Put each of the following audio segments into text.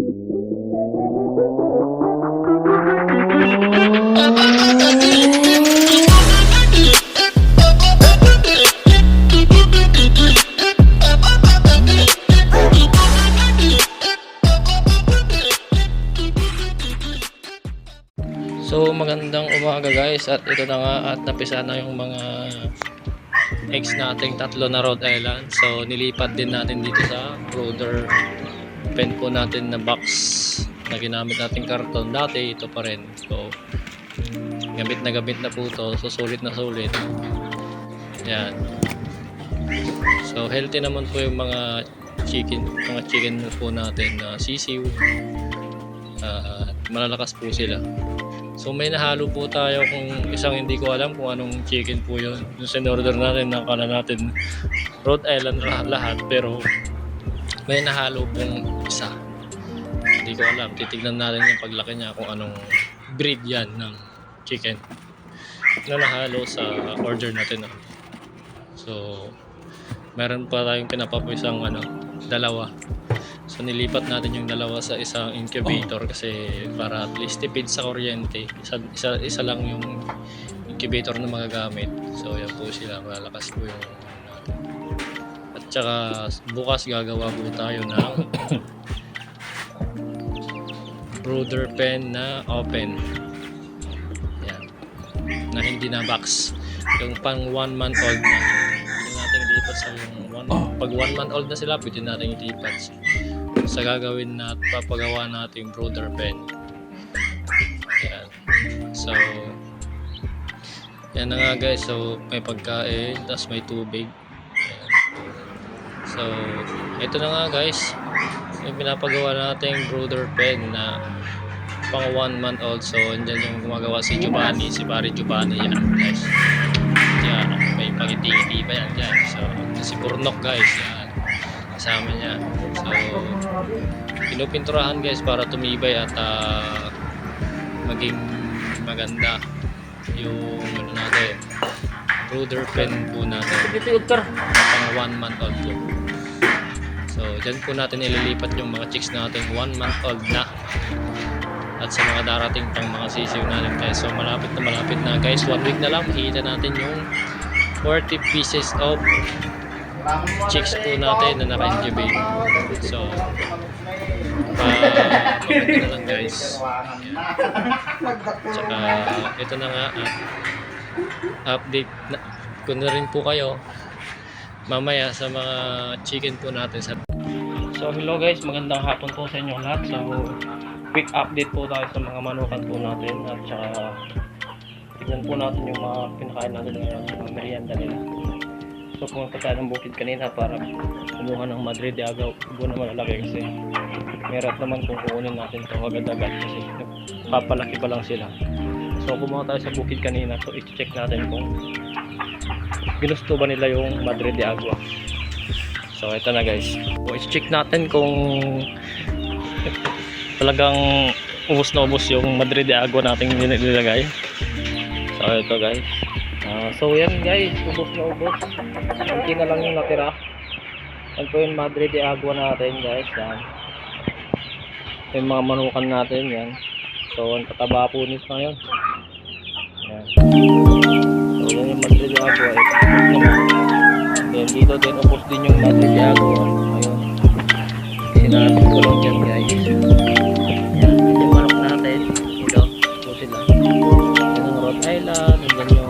So magandang umaga guys, at ito na nga, at napisa na yung mga eggs nating tatlo na Rhode Island. So nilipat din natin dito sa brooder pen po natin na box na ginamit nating karton dati. Ito pa rin, so gamit na po to. So sulit na sulit yan. So healthy naman po yung mga chicken po natin na sisiw. Malalakas po sila. So may nahalo po tayo kung isang hindi ko alam kung anong chicken po yun. Yung sinorder natin, nakala natin Rhode Island lahat, pero may nahalo pong isa. Hindi ko alam. Titignan natin yung paglaki niya kung anong breed yan ng chicken na nahalo sa order natin. So meron pa tayong pinapapisang dalawa. So nilipat natin yung dalawa sa isang incubator kasi para at least tipid sa kuryente. Isa lang yung incubator na magagamit. So yan po sila, malalakas po yung natin. At saka bukas gagawa po tayo ng brooder pen na open. Yan. Na hindi na box. Yung pang 1 month old na. Pwede natin ilipat sa yung pag 1 month old na sila, pwede natin ilipat sa gagawin na papagawa nating brooder pen. Yan. So yan na nga guys. So may pagkain, tapos may tubig. Yan. So ito na nga guys, yung pinapagawa nating brooder pen na pang 1 month old. So andyan yung gumagawa si Giovanni, si Barry Giovanni. Yan guys, yan, may pangiti-ngiti pa yan dyan. So si Burnok guys, yan, kasama niya. So pinupinturahan guys para tumibay at maging maganda yung natin brooder pen po natin pang 1 month old po. So dyan po natin ililipat yung mga chicks natin 1 month old na, at sa mga darating pang mga sisiw natin guys. So malapit na guys, 1 week na lang makikita natin yung 40 pieces of chicks po natin na naka-incubate. So maganda na lang guys. Tsaka ito na nga, update na ko na rin po kayo mamaya sa mga chicken po natin. So hello guys, magandang hapon po sa inyo lahat. So quick update po tayo sa mga manukan po natin, at saka tignan po natin yung mga pinakain natin ngayon sa mga merienda nila. So pumunta tayo ng bukid kanina para kumuha ng Madre de Agua na malalaki, kasi meron naman kung kukunin natin ito agad-agad kasi papalaki pa lang sila. So kumuha tayo sa bukid kanina, so i-check natin kung ginusto ba nila yung Madre de Agua. So ito na guys, so i-check natin kung talagang ubos na ubos yung Madre de Agua nating nilagay. So ito guys, so yan guys, ubos na ubos, hindi na lang yung natira. Yan po yung Madre de Agua natin guys. Yan yung mga manukan natin yan. So ang tataba po nito ngayon. Yan. So yan yung Madre de Agua, then dito din ubos din yung Madre de Agua. Ayun, sinasip ko lang dyan guys. Yan yung manok natin, ito po sila. Yan yung Rhode Island, yan yung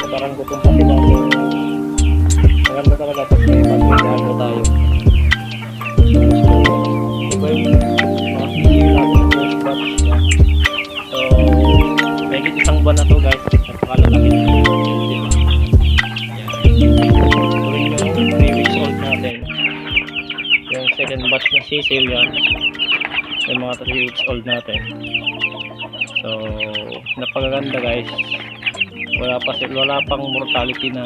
parang gutom pa sila. Maganda talaga ito, may magandaan tayo. Iba yung mga sisiyo natin sa first batch. So may isang buwan na to guys, napakalalaki na. Ito rin yung 3 weeks old natin, yung second batch na sisiyo yan, yung mga 3 weeks old natin. So napakaganda guys, wala pang mortality na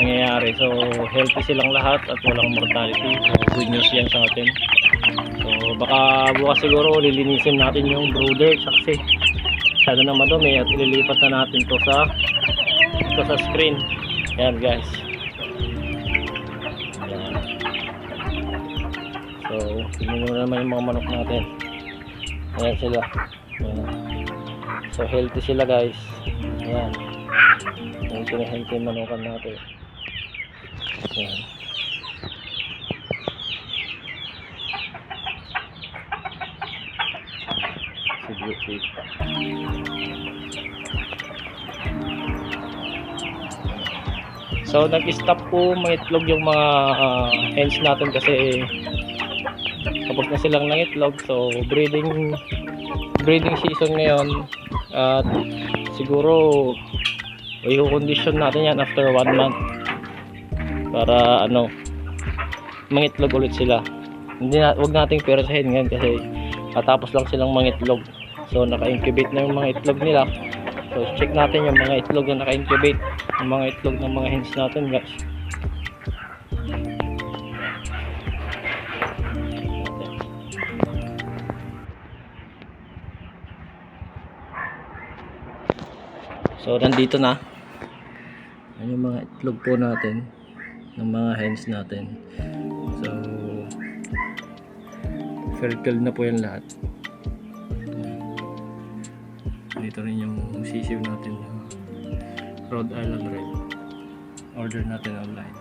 nangyayari. So healthy silang lahat at walang mortality. So good news yan sa atin. So baka bukas siguro lilinisin natin yung brooder kasi masyado na madumi, at ililipat na natin to sa ko sa screen. Yan guys. Yan. So, tignan nyo naman yung mga manok natin. Ayan sila. Ayan. So, healthy sila guys. Ayan. Ayan sila healthy yung manukan natin. Ayan. Si Beauty. So, nag-stop po mangitlog yung mga hens natin kasi tapos na silang nangitlog. So, breeding season ngayon at siguro i-condition natin yan after 1 month para ano mangitlog ulit sila. Wag nating perasahin ngayon kasi katapos lang silang mangitlog. So, naka-incubate na yung mga itlog nila. So, check natin yung mga itlog na naka-incubate, yung mga itlog ng mga hens natin guys. So, nandito na. Yan yung mga itlog po natin ng mga hens natin. So, fertile na po yan lahat. Dito rin yung sisiw natin na Rhode Island Red. Order natin online.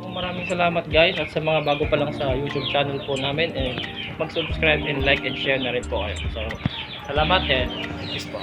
Maraming salamat guys at sa mga bago pa lang sa YouTube channel po namin, mag-subscribe and like and share na rin po kayo. So, salamat and peace po.